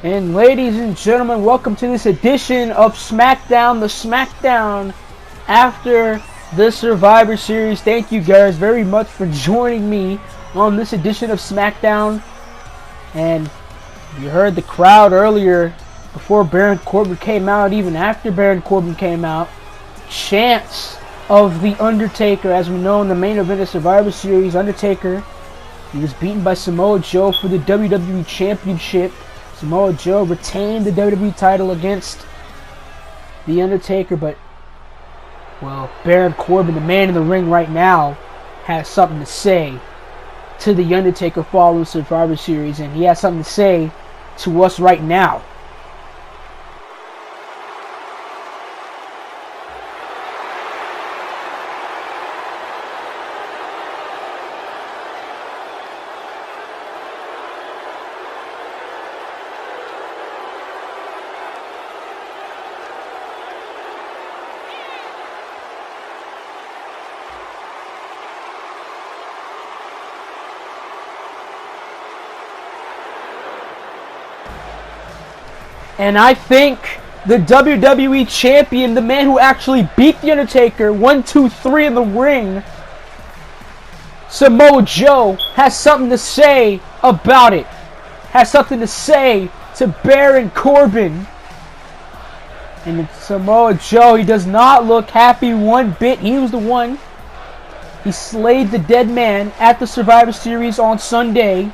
And ladies and gentlemen, welcome to this edition of SmackDown, the SmackDown after the Survivor Series. Thank you guys very much for joining me on this edition of SmackDown. And you heard the crowd earlier before Baron Corbin came out, even after Baron Corbin came out. Chants of The Undertaker. As we know, in the main event of Survivor Series, Undertaker, he was beaten by Samoa Joe for the WWE Championship. Samoa Joe retained the WWE title against The Undertaker, but, well, Baron Corbin, the man in the ring right now, has something to say to The Undertaker following Survivor Series, and he has something to say to us right now. And I think the WWE Champion, the man who actually beat The Undertaker 1, 2, 3 in the ring, Samoa Joe, has something to say about it. Has something to say to Baron Corbin. And Samoa Joe, he does not look happy one bit. He was the one. He slayed the dead man at the Survivor Series on Sunday.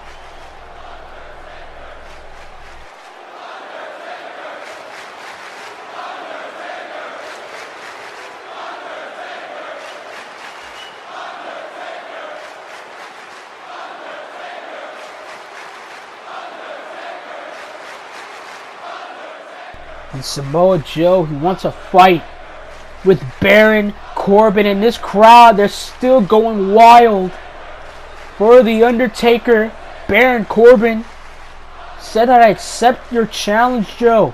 And Samoa Joe, he wants a fight with Baron Corbin. And this crowd, they're still going wild for The Undertaker. Baron Corbin said, "I accept your challenge, Joe."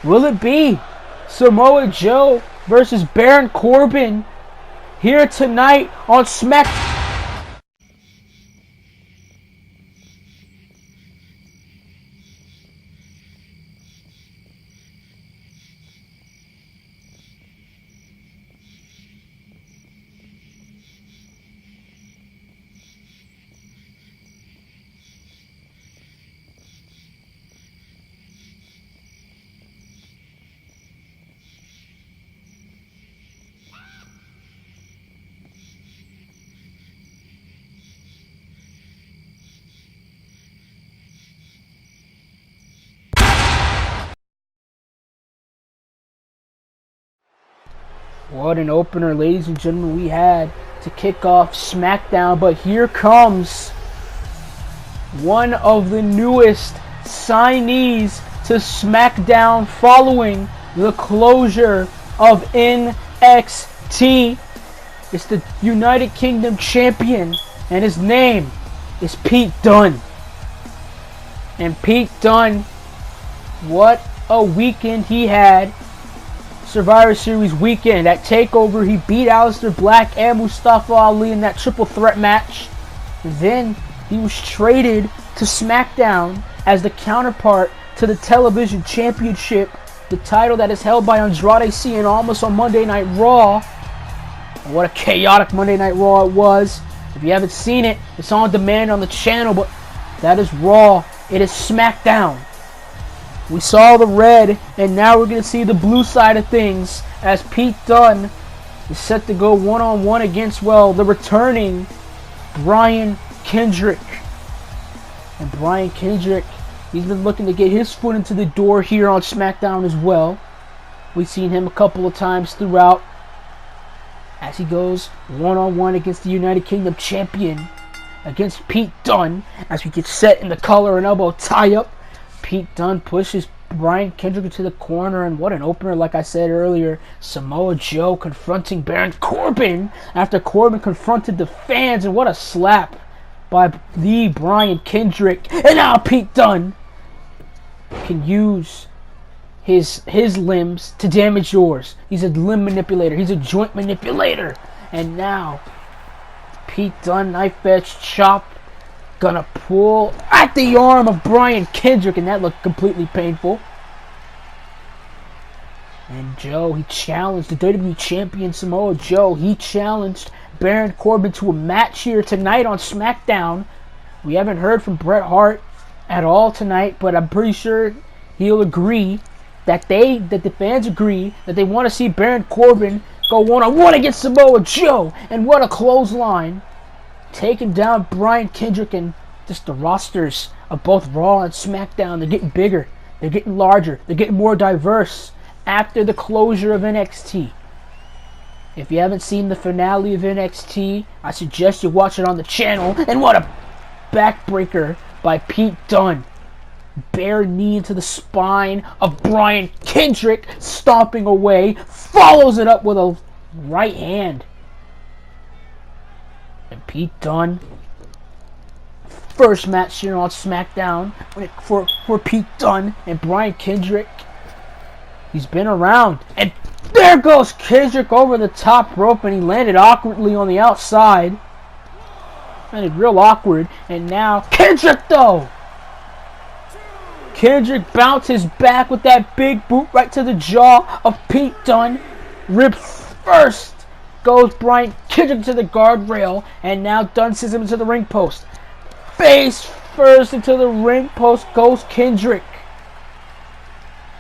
Will it be Samoa Joe versus Baron Corbin here tonight on SmackDown? What an opener, ladies and gentlemen, we had to kick off SmackDown. But here comes one of the newest signees to SmackDown following the closure of NXT. It's the United Kingdom champion, and his name is Pete Dunne. And Pete Dunne, what a weekend he had. Survivor Series weekend. At TakeOver, he beat Aleister Black and Mustafa Ali in that triple threat match. And then he was traded to SmackDown as the counterpart to the television championship, the title that is held by Andrade Cien Almas on Monday Night Raw. And what a chaotic Monday Night Raw it was. If you haven't seen it, it's on demand on the channel, but that is Raw. It is SmackDown. We saw the red, and now we're going to see the blue side of things as Pete Dunne is set to go one-on-one against, well, the returning Brian Kendrick. And Brian Kendrick, he's been looking to get his foot into the door here on SmackDown as well. We've seen him a couple of times throughout as he goes one-on-one against the United Kingdom champion, against Pete Dunne, as we get set in the collar and elbow tie-up. Pete Dunne pushes Brian Kendrick into the corner, and what an opener, like I said earlier. Samoa Joe confronting Baron Corbin after Corbin confronted the fans, and what a slap by the Brian Kendrick. And now Pete Dunne can use his limbs to damage yours. He's a limb manipulator. He's a joint manipulator. And now Pete Dunne, knife edge chop, gonna pull at the arm of Brian Kendrick, and that looked completely painful. And Joe, he challenged the WWE Champion Samoa Joe. He challenged Baron Corbin to a match here tonight on SmackDown. We haven't heard from Bret Hart at all tonight, but I'm pretty sure he'll agree that the fans agree that they want to see Baron Corbin go one-on-one against Samoa Joe. And what a clothesline. Taking down Brian Kendrick, and just the rosters of both Raw and SmackDown, they're getting bigger. They're getting larger. They're getting more diverse after the closure of NXT. If you haven't seen the finale of NXT, I suggest you watch it on the channel. And what a backbreaker by Pete Dunne. Bare knee into the spine of Brian Kendrick, stomping away, follows it up with a right hand. And Pete Dunne, first match here on SmackDown for Pete Dunne and Brian Kendrick. He's been around, and there goes Kendrick over the top rope, and he landed awkwardly on the outside. Landed real awkward, and now Kendrick though. Kendrick bounces back with that big boot right to the jaw of Pete Dunne. Ribs first goes Brian Kendrick to the guardrail, and now Dunne sends him into the ring post. Face first into the ring post goes Kendrick.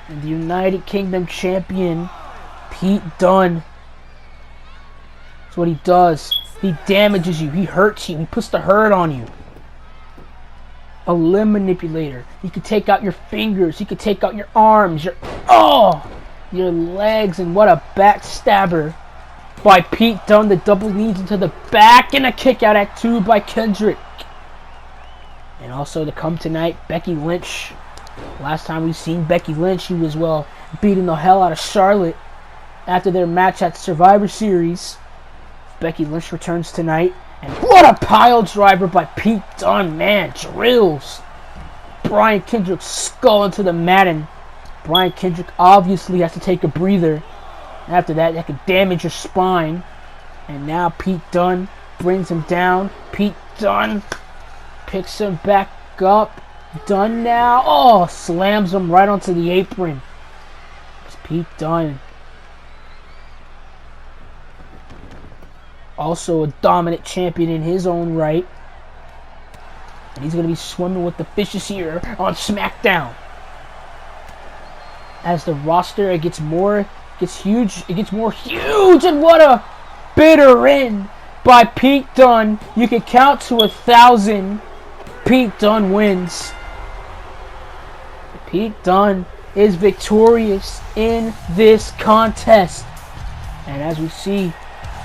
And the United Kingdom champion, Pete Dunne. That's what he does. He damages you. He hurts you. He puts the hurt on you. A limb manipulator. He could take out your fingers. He could take out your arms. Your legs. And what a backstabber by Pete Dunne. The double knees into the back, and a kick out at 2 by Kendrick. And also to come tonight, Becky Lynch. Last time we've seen Becky Lynch, she was, beating the hell out of Charlotte after their match at Survivor Series. Becky Lynch returns tonight. And what a pile driver by Pete Dunne, man. Drills Brian Kendrick's skull into the mat, and Brian Kendrick obviously has to take a breather. After that, that could damage your spine. And now Pete Dunne brings him down. Pete Dunne picks him back up. Dunne now. Slams him right onto the apron. It's Pete Dunne. Also a dominant champion in his own right. And he's going to be swimming with the fishes here on SmackDown. As the roster, it gets more huge, and what a bitter end by Pete Dunne. You can count to 1,000. Pete Dunne wins. Pete Dunne is victorious in this contest. And as we see,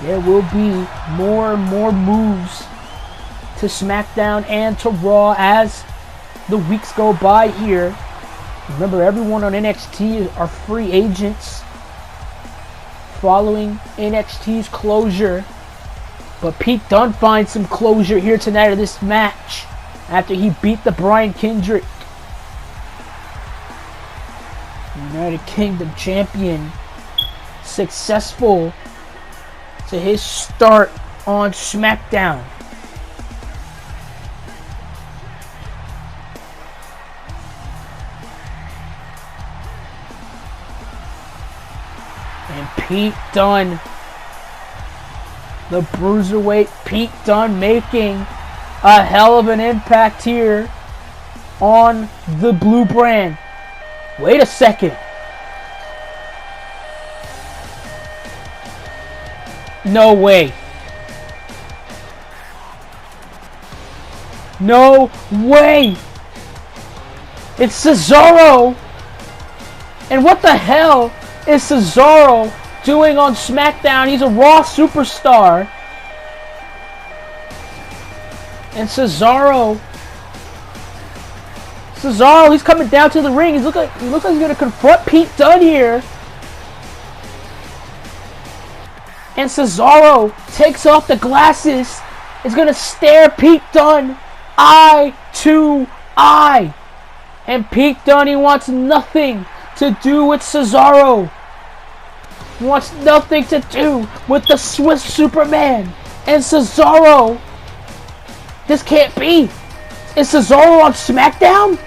there will be more and more moves to SmackDown and to Raw as the weeks go by here. Remember, everyone on NXT are free agents following NXT's closure. But Pete Dunne finds some closure here tonight of this match after he beat the Brian Kendrick. United Kingdom champion, successful to his start on SmackDown. And Pete Dunne, the Bruiserweight Pete Dunne, making a hell of an impact here on the blue brand. Wait a second. No way. No way. It's Cesaro. And what the hell is Cesaro doing on SmackDown? He's a Raw superstar. And Cesaro, he's coming down to the ring. He looks like he's going to confront Pete Dunne here. And Cesaro takes off the glasses. Is going to stare Pete Dunne eye to eye. And Pete Dunne, he wants nothing to do with Cesaro. He wants nothing to do with the Swiss Superman. And Cesaro, this can't be. Is Cesaro on SmackDown?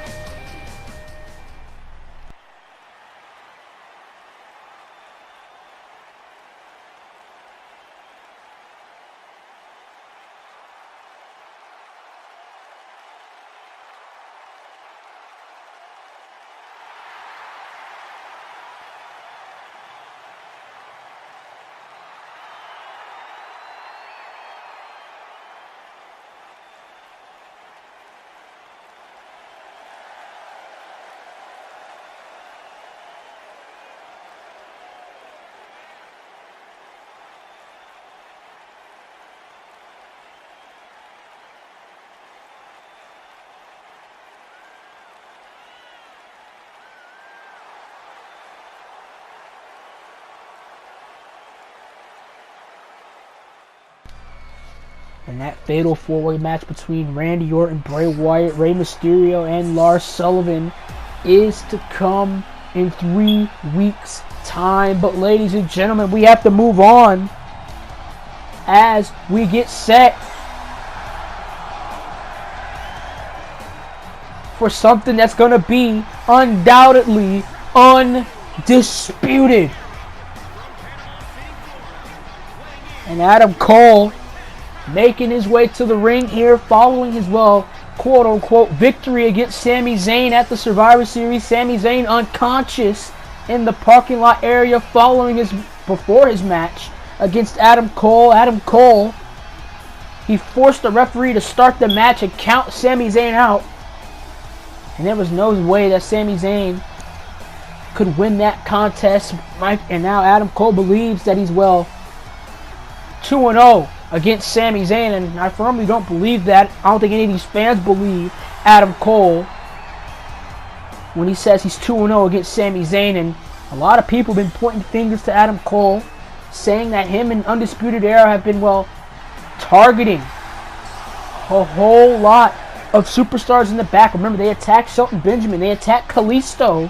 And that fatal four-way match between Randy Orton, Bray Wyatt, Rey Mysterio, and Lars Sullivan is to come in 3 weeks' time. But ladies and gentlemen, we have to move on as we get set for something that's going to be undoubtedly undisputed. And Adam Cole making his way to the ring here following his, well, quote-unquote victory against Sami Zayn at the Survivor Series. Sami Zayn unconscious in the parking lot area before his match against Adam Cole. Adam Cole, he forced the referee to start the match and count Sami Zayn out. And there was no way that Sami Zayn could win that contest. And now Adam Cole believes that he's, well, 2-0 against Sami Zayn, and I firmly don't believe that. I don't think any of these fans believe Adam Cole when he says he's 2-0 against Sami Zayn. And a lot of people have been pointing fingers to Adam Cole, saying that him and Undisputed Era have been, well, targeting a whole lot of superstars in the back. Remember, they attacked Shelton Benjamin, they attacked Kalisto,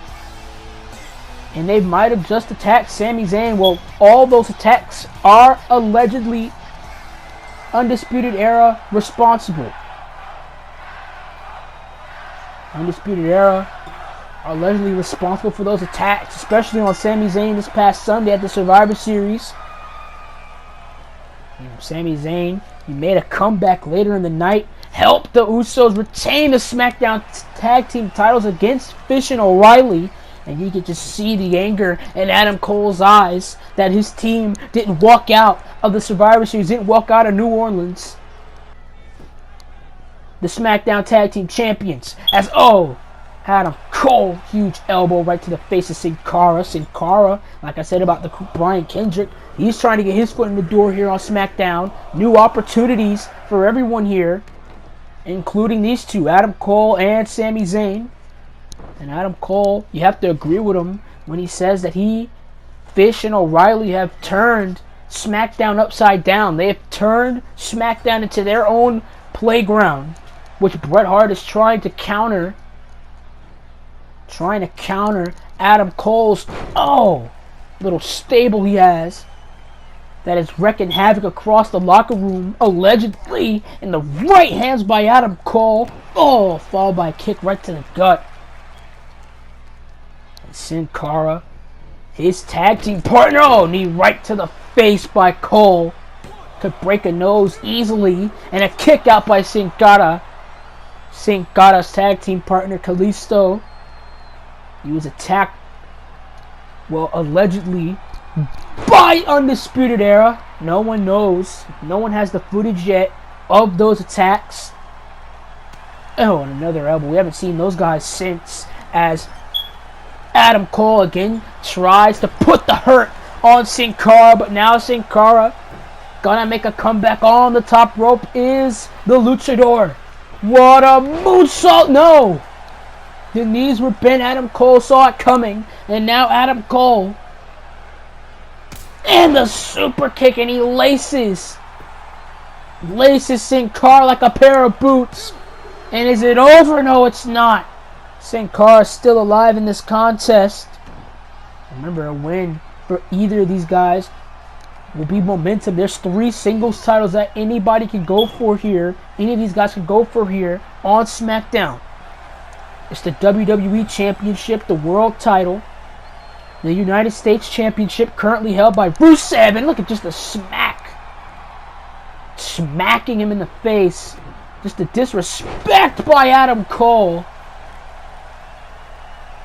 and they might have just attacked Sami Zayn. Well, all those attacks are allegedly Undisputed Era responsible. Undisputed Era are allegedly responsible for those attacks, especially on Sami Zayn this past Sunday at the Survivor Series. Sami Zayn, he made a comeback later in the night, helped the Usos retain the SmackDown Tag Team titles against Fish and O'Reilly. And you could just see the anger in Adam Cole's eyes that his team didn't walk out of the Survivor Series, didn't walk out of New Orleans, the SmackDown Tag Team Champions. As, Adam Cole, huge elbow right to the face of Sin Cara. Sin Cara, like I said about the Brian Kendrick, he's trying to get his foot in the door here on SmackDown. New opportunities for everyone here, including these two, Adam Cole and Sami Zayn. And Adam Cole, you have to agree with him when he says that Fish and O'Reilly have turned SmackDown upside down. They have turned SmackDown into their own playground, which Bret Hart is trying to counter Adam Cole's little stable he has that is wrecking havoc across the locker room, allegedly in the right hands by Adam Cole. Followed by a kick right to the gut. Sin Cara, his tag team partner, knee right to the face by Cole. Could break a nose easily. And a kick out by Sin Cara. Sin Cara's tag team partner, Kalisto. He was attacked, well, allegedly by Undisputed Era. No one knows. No one has the footage yet of those attacks. And another elbow. We haven't seen those guys since, as Adam Cole again tries to put the hurt on Sin Cara, but now Sin Cara gonna make a comeback on the top rope is the Luchador. What a moonsault! No! The knees were bent. Adam Cole saw it coming, and now Adam Cole and the super kick, and he laces Sin Cara like a pair of boots. And is it over? No, it's not. Sin Cara is still alive in this contest. Remember, a win for either of these guys will be momentum. There's 3 singles titles that anybody can go for here. Any of these guys can go for here on SmackDown. It's the WWE Championship, the World Title, the United States Championship, currently held by Rusev. And look at just the smacking him in the face. Just the disrespect by Adam Cole.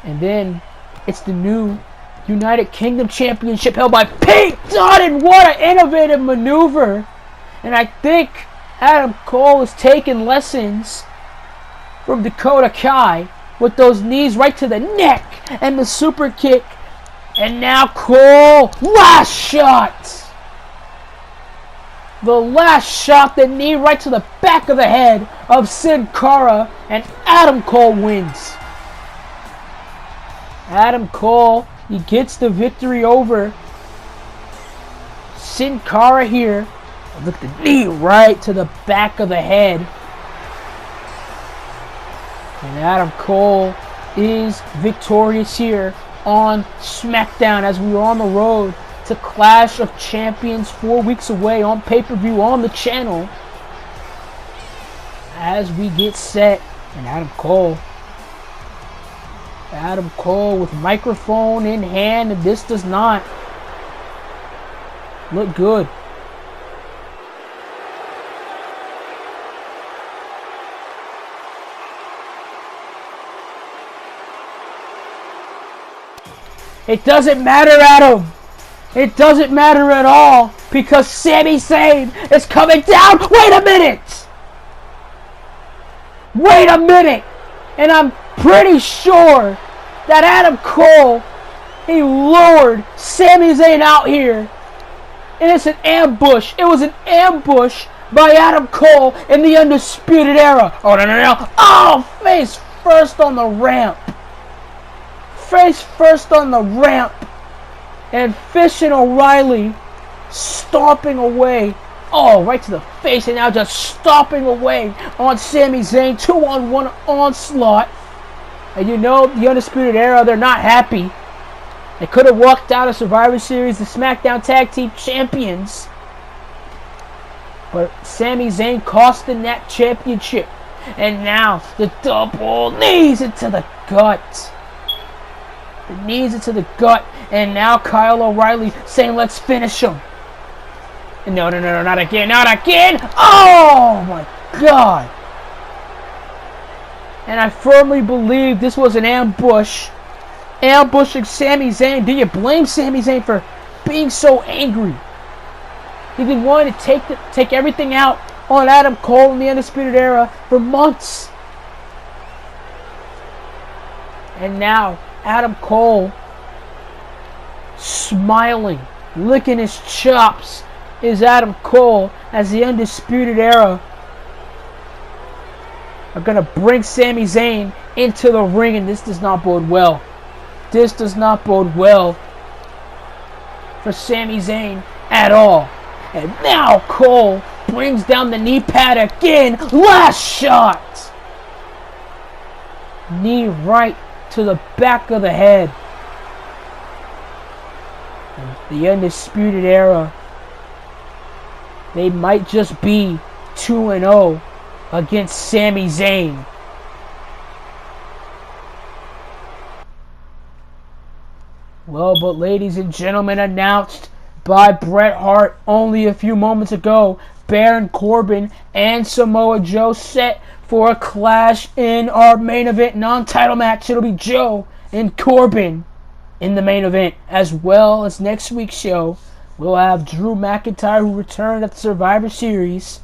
And then it's the new United Kingdom Championship held by Pete Dunne. And what an innovative maneuver. And I think Adam Cole is taking lessons from Dakota Kai with those knees right to the neck and the super kick. And now Cole, last shot. The last shot, the knee right to the back of the head of Sin Cara, and Adam Cole wins. Adam Cole, he gets the victory over Sin Cara here. Look at the knee right to the back of the head. And Adam Cole is victorious here on SmackDown as we are on the road to Clash of Champions 4 weeks away on pay-per-view on the channel. As we get set, and Adam Cole with microphone in hand, and this does not look good. It doesn't matter, Adam. It doesn't matter at all because Sami Zayn is coming down. Wait a minute. Wait a minute. And I'm pretty sure that Adam Cole, he lured Sami Zayn out here. And it's an ambush. It was an ambush by Adam Cole in the Undisputed Era. Oh, no. Oh, face first on the ramp. Face first on the ramp. And Fish and O'Reilly stomping away. Oh, right to the face. And now just stomping away on Sami Zayn. 2-on-1 onslaught. And you know, the Undisputed Era, they're not happy. They could have walked out of Survivor Series, the SmackDown Tag Team Champions. But Sami Zayn cost them that championship. And now, the double knees into the gut. The knees into the gut. And now Kyle O'Reilly saying, let's finish him. And no, not again. Not again. Oh, my God. And I firmly believe this was an ambush. Ambushing Sami Zayn. Do you blame Sami Zayn for being so angry? He's been wanting to take everything out on Adam Cole in the Undisputed Era for months. And now Adam Cole, smiling, licking his chops, is Adam Cole as the Undisputed Era are going to bring Sami Zayn into the ring, and this does not bode well. This does not bode well for Sami Zayn at all. And now Cole brings down the knee pad again. Last shot. Knee right to the back of the head. And the Undisputed Era, they might just be 2-0 against Sami Zayn. Well, but ladies and gentlemen, announced by Bret Hart only a few moments ago, Baron Corbin and Samoa Joe set for a clash in our main event non-title match. It'll be Joe and Corbin in the main event, as well as next week's show. We'll have Drew McIntyre, who returned at the Survivor Series.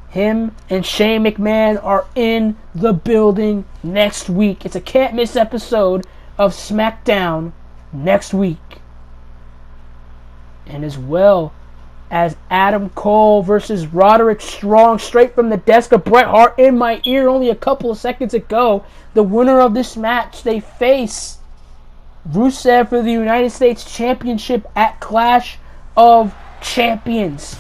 Him and Shane McMahon are in the building next week. It's a can't-miss episode of SmackDown next week. And as well as Adam Cole versus Roderick Strong, straight from the desk of Bret Hart in my ear only a couple of seconds ago. The winner of this match, they face Rusev for the United States Championship at Clash of Champions.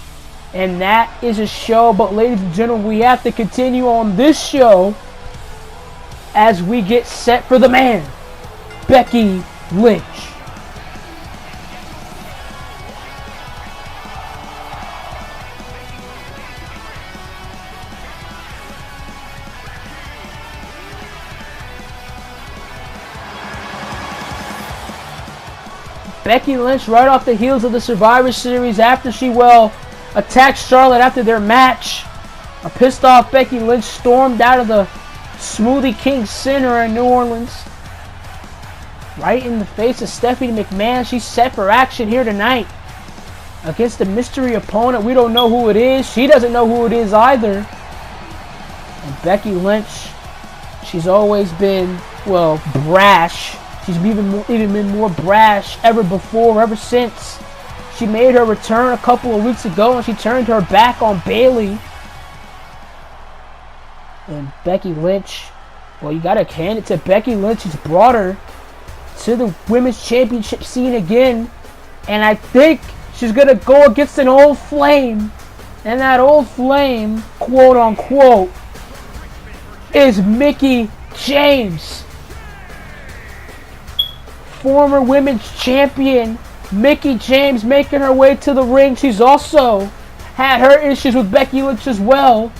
And that is a show, but ladies and gentlemen, we have to continue on this show as we get set for the man, Becky Lynch. Becky Lynch, right off the heels of the Survivor Series, after she, attacked Charlotte after their match. A pissed off Becky Lynch stormed out of the Smoothie King Center in New Orleans. Right in the face of Stephanie McMahon. She's set for action here tonight against the mystery opponent. We don't know who it is. She doesn't know who it is either. And Becky Lynch, she's always been, brash. She's even been more brash ever since she made her return a couple of weeks ago and she turned her back on Bayley. And Becky Lynch, you gotta hand it to Becky Lynch. She's brought her to the Women's Championship scene again. And I think she's gonna go against an old flame. And that old flame, quote unquote, is Mickie James. Former Women's Champion Mickie James making her way to the ring. She's also had her issues with Becky Lynch as well.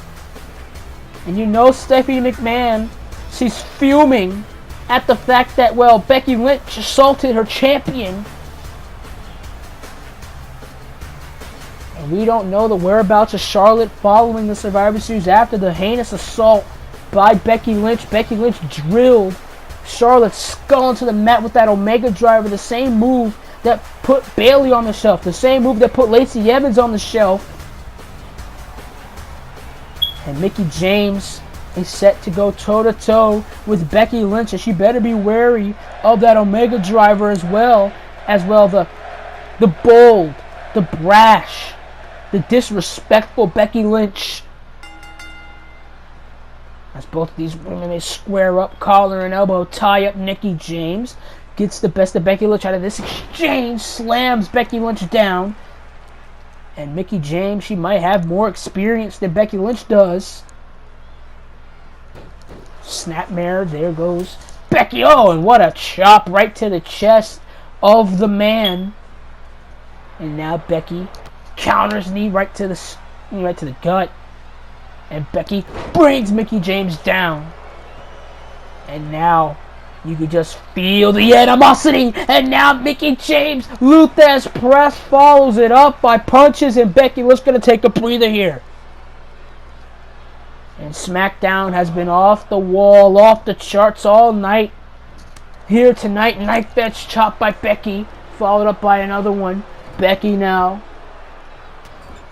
And you know Stephanie McMahon, she's fuming at the fact that, Becky Lynch assaulted her champion. And we don't know the whereabouts of Charlotte following the Survivor Series after the heinous assault by Becky Lynch. Becky Lynch drilled Charlotte's skull into the mat with that Omega Driver, the same move that put Bayley on the shelf, the same move that put Lacey Evans on the shelf. And Mickie James is set to go toe-to-toe with Becky Lynch, and she better be wary of that Omega Driver as well the bold, the brash, the disrespectful Becky Lynch. As both of these women, they square up, collar and elbow, tie up Mickie James. Gets the best of Becky Lynch out of this exchange, slams Becky Lynch down. And Mickie James, she might have more experience than Becky Lynch does. Snapmare, there goes Becky. Oh, and what a chop right to the chest of the man. And now Becky counters knee right to the gut. And Becky brings Mickie James down. And now you could just feel the animosity. And now Mickie James, Luthez press, follows it up by punches. And Becky Lynch going to take a breather here. And SmackDown has been off the wall, off the charts all night. Here tonight, knife edge chop by Becky, followed up by another one. Becky now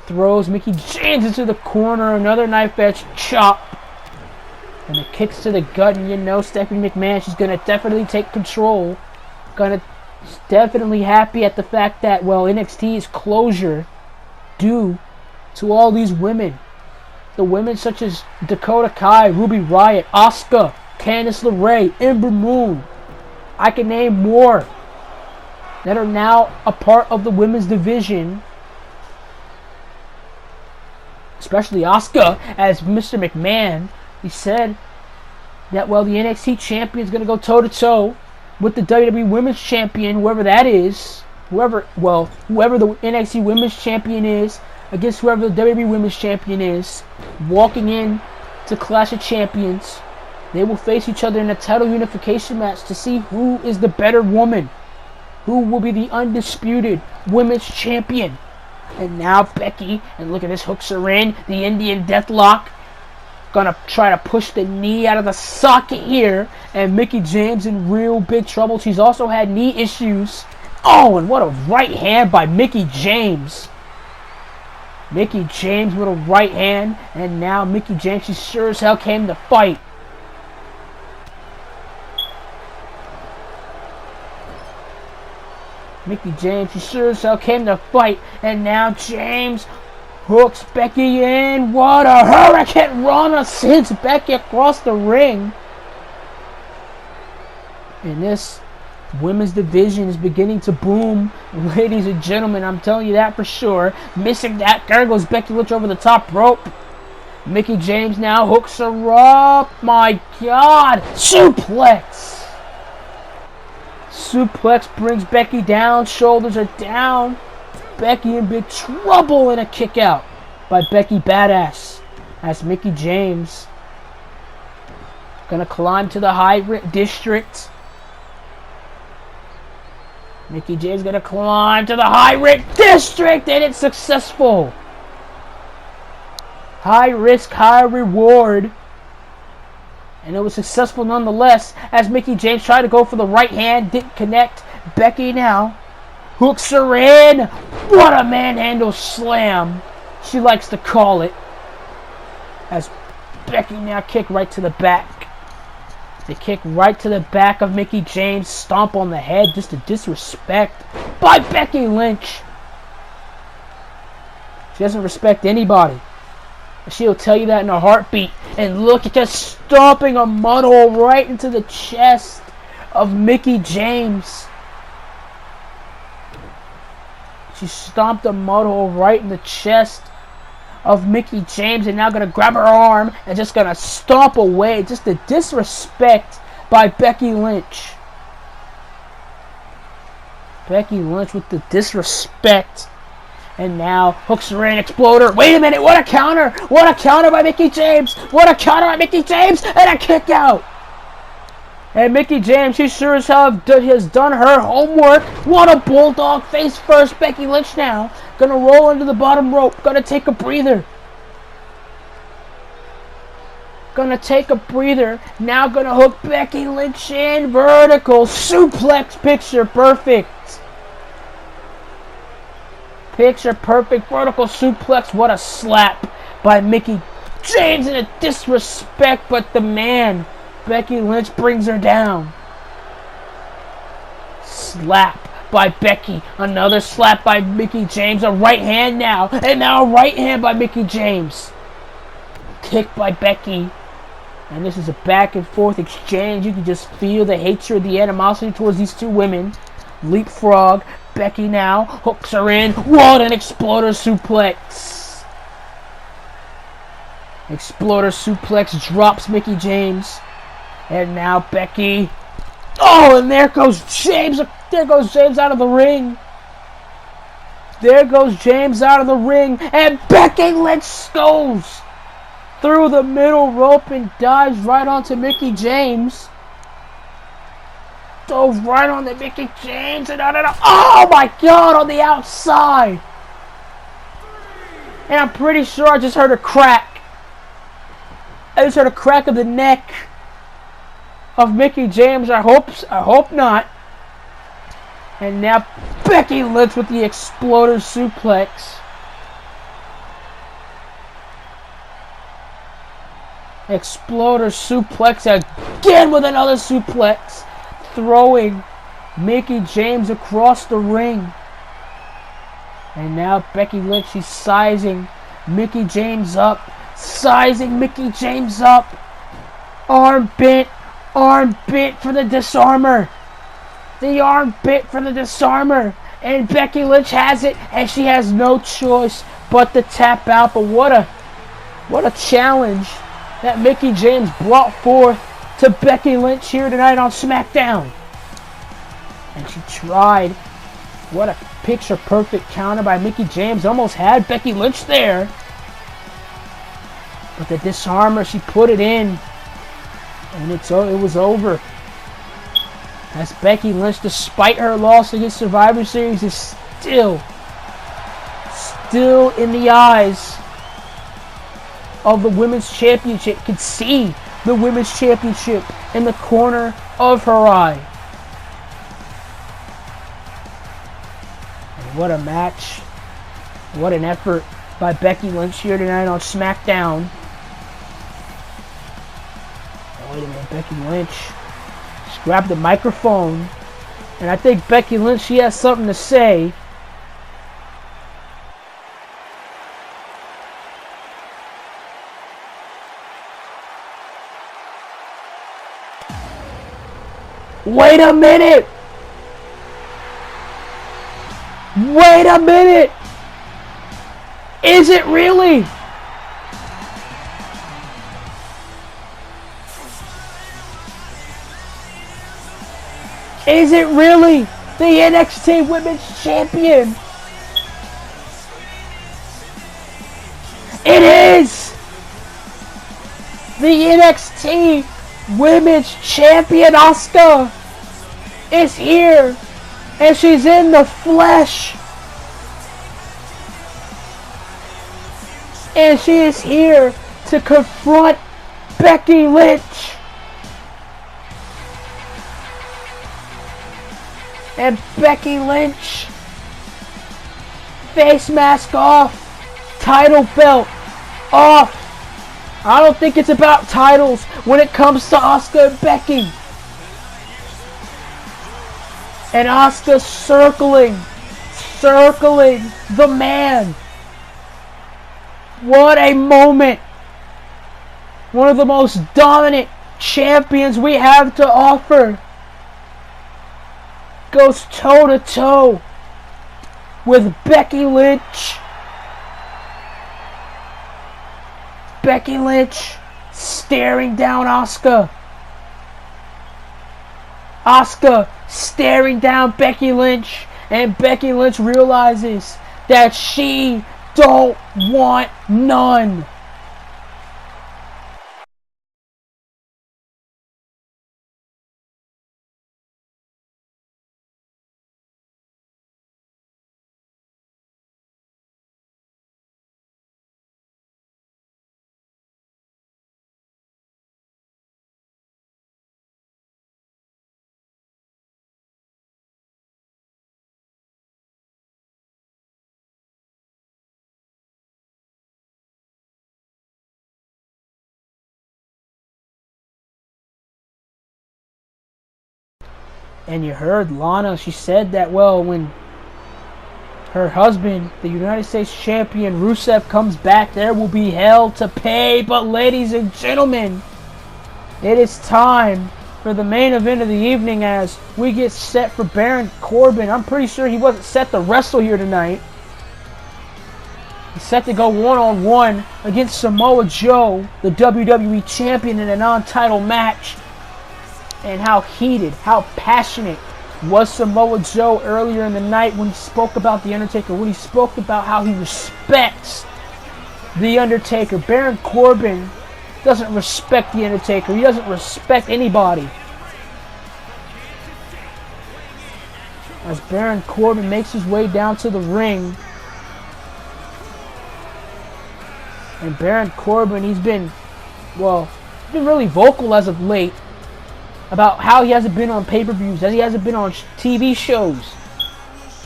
throws Mickie James into the corner, another knife edge chop. And the kicks to the gut, and you know Stephanie McMahon, she's going to definitely take control. She's definitely happy at the fact that, NXT is closure due to all these women. The women such as Dakota Kai, Ruby Riott, Asuka, Candice LeRae, Ember Moon. I can name more that are now a part of the women's division. Especially Asuka, as Mr. McMahon, he said that, the NXT champion is going to go toe-to-toe with the WWE Women's Champion, whoever that is. Whoever the NXT Women's Champion is, against whoever the WWE Women's Champion is, walking in to Clash of Champions. They will face each other in a title unification match to see who is the better woman, who will be the undisputed Women's Champion. And now Becky, and look at this, hooks her in, the Indian Deathlock. Gonna try to push the knee out of the socket here. And Mickie James in real big trouble. She's also had knee issues. Oh, and what a right hand by Mickie James. Mickie James with a right hand. And now Mickie James, she sure as hell came to fight. Mickie James, she sure as hell came to fight. And now James hooks Becky in. What a hurricane rana sends Becky across the ring. And this women's division is beginning to boom. Ladies and gentlemen, I'm telling you that for sure. Missing that. There goes Becky Lynch over the top rope. Mickie James now hooks her up. My God. Suplex. Suplex brings Becky down. Shoulders are down. Becky in big trouble, and a kick out by Becky Badass. As Mickie James gonna climb to the high district. Mickie James gonna climb to the high risk district, and it's successful. High risk, high reward. And it was successful nonetheless, as Mickie James tried to go for the right hand, didn't connect. Becky now hooks her in. What a manhandle slam, she likes to call it. As Becky now kick right to the back. They kick right to the back of Mickie James. Stomp on the head, just a disrespect by Becky Lynch. She doesn't respect anybody. She'll tell you that in a heartbeat. And look at just stomping a mud hole right into the chest of Mickie James. She stomped a mud hole right in the chest of Mickie James, and now gonna grab her arm and just gonna stomp away. Just the disrespect by Becky Lynch. Becky Lynch with the disrespect. And now hooks her in, exploder. Wait a minute, what a counter! What a counter by Mickie James! What a counter by Mickie James! And a kick out! And Mickie James, she sure as hell has done her homework. What a bulldog face first. Becky Lynch now gonna roll into the bottom rope. Gonna take a breather. Gonna take a breather. Now gonna hook Becky Lynch in. Vertical suplex, picture perfect. Picture perfect vertical suplex. What a slap by Mickie James, and a disrespect, but the man, Becky Lynch, brings her down. Slap by Becky. Another slap by Mickie James. A right hand now. And now a right hand by Mickie James. Kick by Becky. And this is a back and forth exchange. You can just feel the hatred, the animosity towards these two women. Leapfrog. Becky now hooks her in. What an exploder suplex. Exploder suplex drops Mickie James. And now Becky. Oh, and there goes James. There goes James out of the ring. There goes James out of the ring. And Becky Lynch goes through the middle rope and dives right onto Mickie James. Dove right on the Mickie James. And oh my God, on the outside. And I'm pretty sure I just heard a crack. I just heard a crack of the neck of Mickie James. I hope not. And now Becky Lynch with the exploder suplex. Exploder suplex again with another suplex, throwing Mickie James across the ring. And now Becky Lynch, she's sizing Mickie James up. Sizing Mickie James up. Arm bit for the disarmer. The arm bit for the disarmer. And Becky Lynch has it, and she has no choice but to tap out. But what a challenge that Mickie James brought forth to Becky Lynch here tonight on SmackDown. And she tried. What a picture-perfect counter by Mickie James. Almost had Becky Lynch there. But the disarmer, she put it in. And it was over. As Becky Lynch, despite her loss against Survivor Series, is still in the eyes of the Women's Championship. Can see the Women's Championship in the corner of her eye. And what a match. What an effort by Becky Lynch here tonight on SmackDown. Oh, wait a minute, Becky Lynch. She grabbed the microphone. And I think Becky Lynch, she has something to say. Wait a minute! Wait a minute! Is it really? Is it really the NXT Women's Champion? It is! The NXT Women's Champion Asuka is here And she's in the flesh. And she is here to confront Becky Lynch. And Becky Lynch, face mask off, title belt off. I don't think it's about titles when it comes to Asuka and Becky. And Asuka circling the man. What a moment. One of the most dominant champions we have to offer goes toe to toe with Becky Lynch. Becky Lynch staring down Asuka. Asuka staring down Becky Lynch, and Becky Lynch realizes that she don't want none. And you heard Lana, she said that, well, when her husband, the United States Champion Rusev, comes back, there will be hell to pay. But ladies and gentlemen, it is time for the main event of the evening as we get set for Baron Corbin. I'm pretty sure he wasn't set to wrestle here tonight. He's set to go one-on-one against Samoa Joe, the WWE Champion, in a non-title match. And how heated, how passionate was Samoa Joe earlier in the night when he spoke about The Undertaker, when he spoke about how he respects The Undertaker. Baron Corbin doesn't respect The Undertaker. He doesn't respect anybody. As Baron Corbin makes his way down to the ring. And Baron Corbin, he's been really vocal as of late about how he hasn't been on pay-per-views, that he hasn't been on TV shows.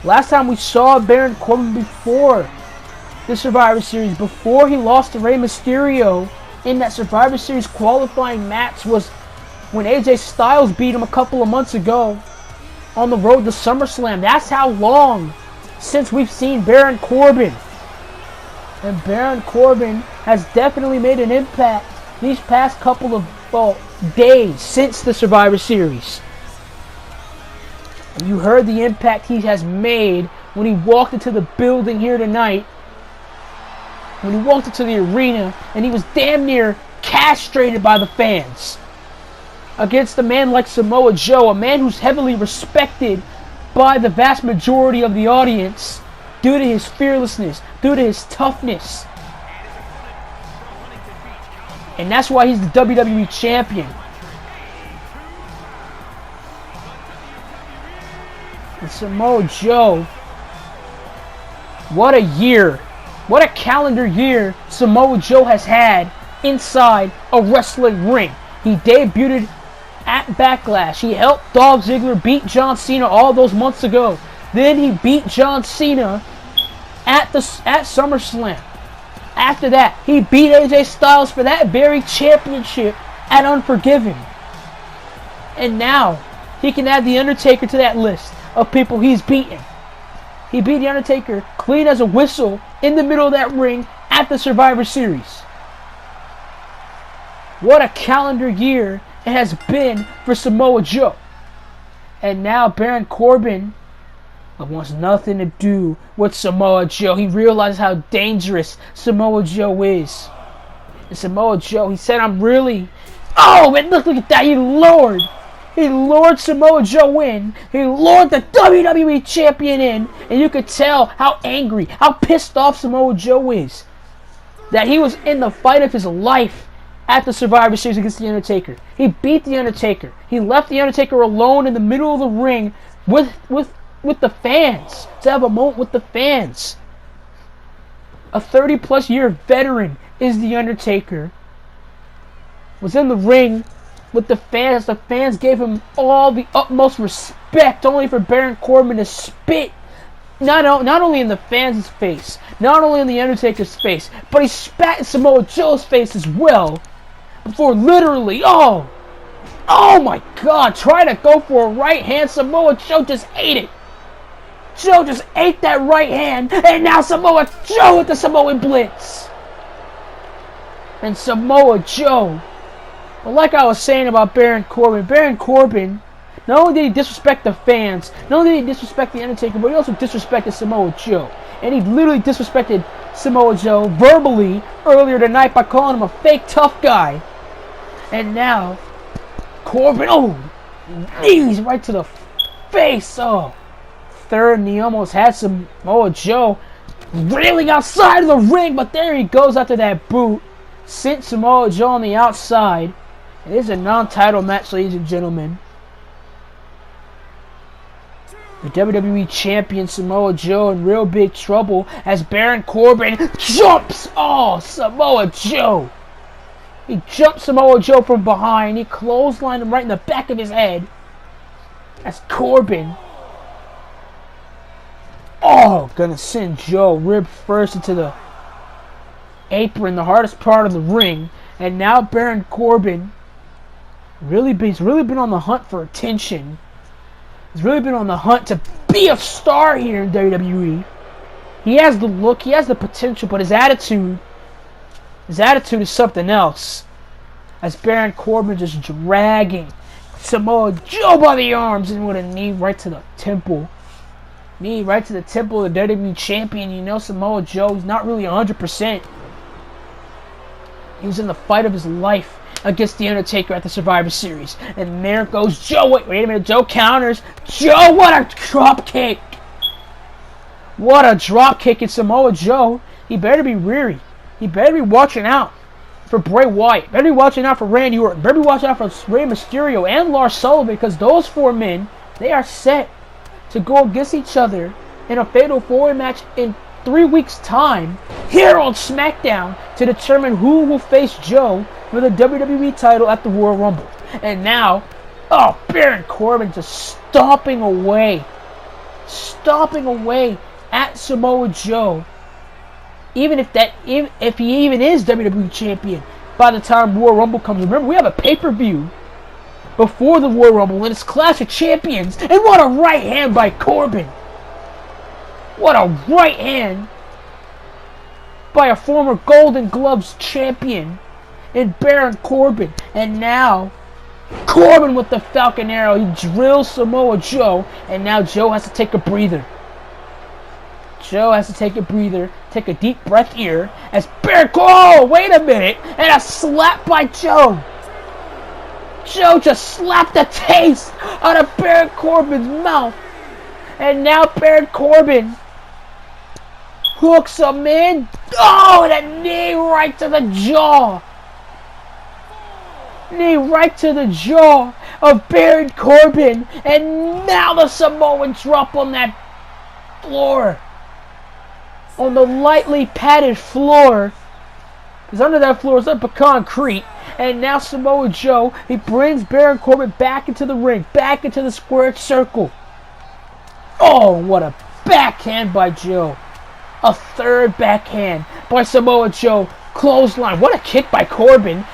Last time we saw Baron Corbin before the Survivor Series, before he lost to Rey Mysterio in that Survivor Series qualifying match, was when AJ Styles beat him a couple of months ago on the road to SummerSlam. That's how long since we've seen Baron Corbin. And Baron Corbin has definitely made an impact these past couple of days since the Survivor Series. And you heard the impact he has made when he walked into the building here tonight. When he walked into the arena and he was damn near castrated by the fans. Against a man like Samoa Joe, a man who's heavily respected by the vast majority of the audience due to his fearlessness, due to his toughness. And that's why he's the WWE Champion. And Samoa Joe, what a year. What a calendar year Samoa Joe has had inside a wrestling ring. He debuted at Backlash. He helped Dolph Ziggler beat John Cena all those months ago. Then he beat John Cena at SummerSlam. After that, he beat AJ Styles for that very championship at Unforgiven. And now, he can add The Undertaker to that list of people he's beaten. He beat The Undertaker clean as a whistle in the middle of that ring at the Survivor Series. What a calendar year it has been for Samoa Joe. And now Baron Corbin wants nothing to do with Samoa Joe. He realizes how dangerous Samoa Joe is. And Samoa Joe, he said, I'm really... Oh, man, look at that. He lured Samoa Joe in. He lured the WWE Champion in. And you could tell how angry, how pissed off Samoa Joe is. That he was in the fight of his life at the Survivor Series against The Undertaker. He beat The Undertaker. He left The Undertaker alone in the middle of the ring with with the fans. To have a moment with the fans. A 30-plus year veteran is The Undertaker. Was in the ring with the fans. The fans gave him all the utmost respect, only for Baron Corbin to spit not only in the fans' face, not only in The Undertaker's face, but he spat in Samoa Joe's face as well. Before literally, oh my God, trying to go for a right hand. Samoa Joe just ate it. Joe just ate that right hand, and now Samoa Joe with the Samoan Blitz. And Samoa Joe, well, like I was saying about Baron Corbin, not only did he disrespect the fans, not only did he disrespect The Undertaker, but he also disrespected Samoa Joe. And he literally disrespected Samoa Joe verbally earlier tonight by calling him a fake tough guy. And now, Corbin, knees right to the face. Third, and he almost had Samoa Joe reeling outside of the ring, but there he goes after that boot. Sent Samoa Joe on the outside. It is a non-title match, ladies and gentlemen. The WWE Champion Samoa Joe in real big trouble as Baron Corbin jumps. Samoa Joe. He jumped Samoa Joe from behind. He clotheslined him right in the back of his head. As Corbin, gonna send Joe rib first into the apron, the hardest part of the ring. And now Baron Corbin he's really been on the hunt for attention. He's really been on the hunt to be a star here in WWE. He has the look, he has the potential, but his attitude is something else. As Baron Corbin just dragging Samoa Joe by the arms and with a knee right to the temple. Knee right to the temple of the WWE Champion. You know Samoa Joe's not really 100%. He was in the fight of his life against The Undertaker at the Survivor Series. And there goes Joe. Wait a minute. Joe counters. Joe, what a drop kick. What a drop kick in Samoa Joe. He better be weary. He better be watching out for Bray Wyatt. Better be watching out for Randy Orton. Better be watching out for Rey Mysterio and Lars Sullivan, because those four men, they are set to go against each other in a fatal four-way match in 3 weeks' time here on SmackDown to determine who will face Joe for the WWE title at the Royal Rumble. And now, Baron Corbin just stomping away at Samoa Joe. Even if he even is WWE Champion by the time Royal Rumble comes. Remember, we have a pay-per-view before the Royal Rumble, and it's Clash of Champions. And what a right hand by Corbin. What a right hand by a former Golden Gloves champion in Baron Corbin. And now, Corbin with the Falcon Arrow. He drills Samoa Joe, and now Joe has to take a breather. Take a deep breath here as Baron Corbin. Wait a minute. And a slap by Joe. Joe just slapped the taste out of Baron Corbin's mouth. And now Baron Corbin hooks him in. And a knee right to the jaw. Knee right to the jaw of Baron Corbin. And now the Samoan drop on that floor. On the lightly padded floor. Because under that floor is nothing but concrete. And now Samoa Joe, he brings Baron Corbin back into the ring. Back into the squared circle. What a backhand by Joe. A third backhand by Samoa Joe. Clothesline. What a kick by Corbin.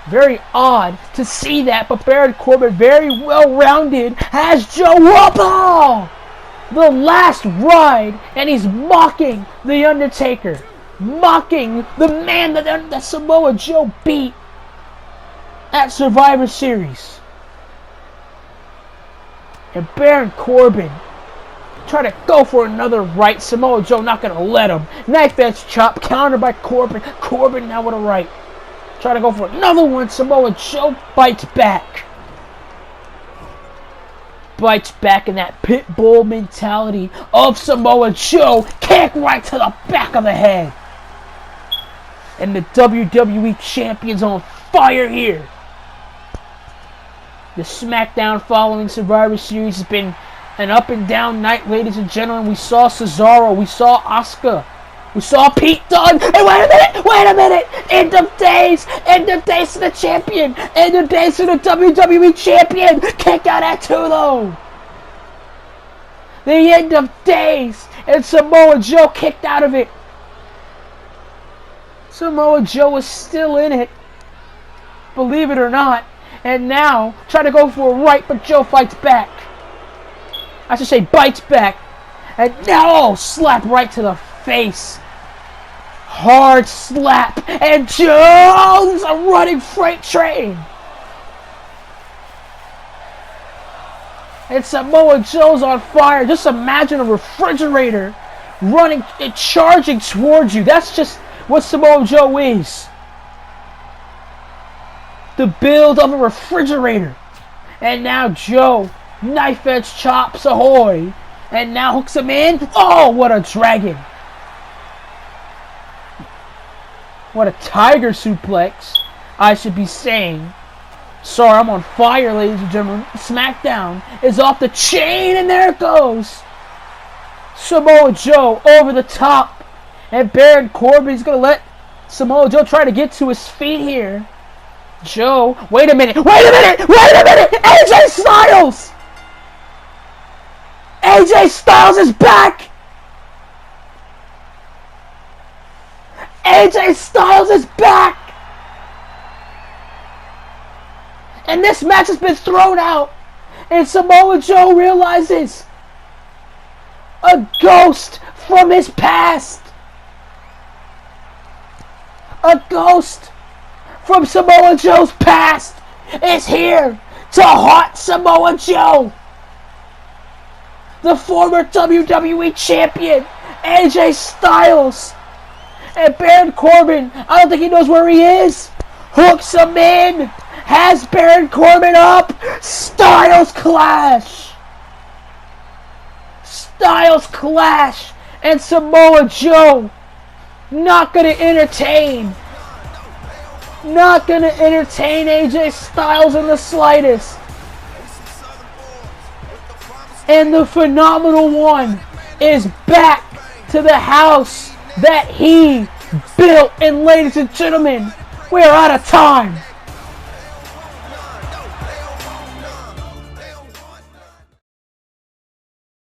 Very odd to see that. But Baron Corbin, very well-rounded, has Joe up. The last ride, and he's mocking The Undertaker. Mocking the man that Samoa Joe beat at Survivor Series. And Baron Corbin try to go for another right. Samoa Joe not going to let him. Knife edge chop, countered by Corbin. Corbin now with a right. Try to go for another one. Samoa Joe bites back. Bites back in that pit bull mentality of Samoa Joe. Kick right to the back of the head. And the WWE Champion's on fire here. The SmackDown following Survivor Series has An up and down night, ladies and gentlemen. We saw Cesaro. We saw Asuka. We saw Pete Dunne. Hey, wait a minute. End of days to the champion. End of days to the WWE champion. Kick out at 2, though. The end of days. And Samoa Joe kicked out of it. Samoa Joe is still in it. Believe it or not. And now, try to go for a right, but Joe fights back. I should say bites back. And now, slap right to the face. Hard slap. And Joe's a running freight train. And Samoa Joe's on fire. Just imagine a refrigerator running and charging towards you. That's just what Samoa Joe is. The build of a refrigerator. And now Joe, knife edge chops ahoy. And now hooks him in. Oh, what a dragon. What a tiger suplex, I should be saying. Sorry, I'm on fire, ladies and gentlemen. SmackDown is off the chain, and there it goes. Samoa Joe over the top. And Baron Corbin's going to let Samoa Joe try to get to his feet here. Joe, wait a minute. AJ Styles! AJ Styles is back! AJ Styles is back! And this match has been thrown out. And Samoa Joe realizes a ghost from his past. A ghost from Samoa Joe's past is here to haunt Samoa Joe. The former WWE champion, AJ Styles. And Baron Corbin, I don't think he knows where he is. Hooks him in. Has Baron Corbin up. Styles clash. Styles clash. And Samoa Joe not going to entertain. Not going to entertain AJ Styles in the slightest. And the Phenomenal One is back to the house that he built. And ladies and gentlemen, we are out of time.